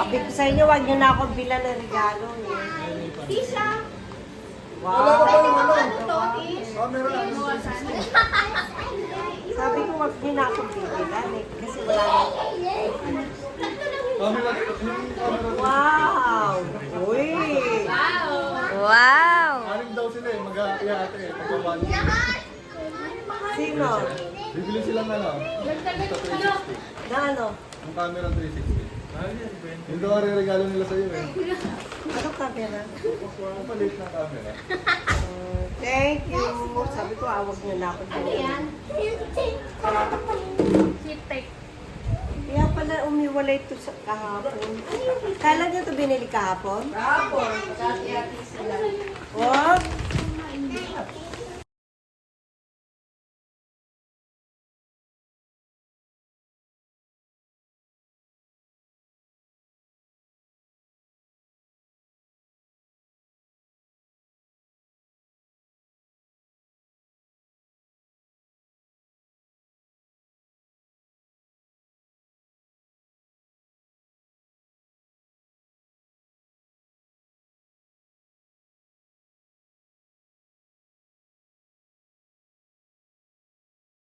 Sabi ko sa inyo, huwag nyo na akong bilan ng regalo. Tisha. Wala ka ba yung ano? Ano to, Tish? Camera. Sabi ko, huwag nyo na akong bilan eh. Kasi wala na. Camera. Yung camera. Wow! Uy! Wow! Anim daw sila eh. Mag-iate eh. Pagkabali. Sino? Bibili silang ano? Ito 360. Na ano? Ang camera 360. Yung daw ang regalo nila sa'yo eh. Anong camera? Ang palit na camera. Thank you! Sabi ko, huwag nyo na akong Ano bilan. yan? Chip tape. Kaya pala umiwalay ito sa kahapon. Kala niyo ito binili kahapon? Kahapon, pagkati-ati sila. What?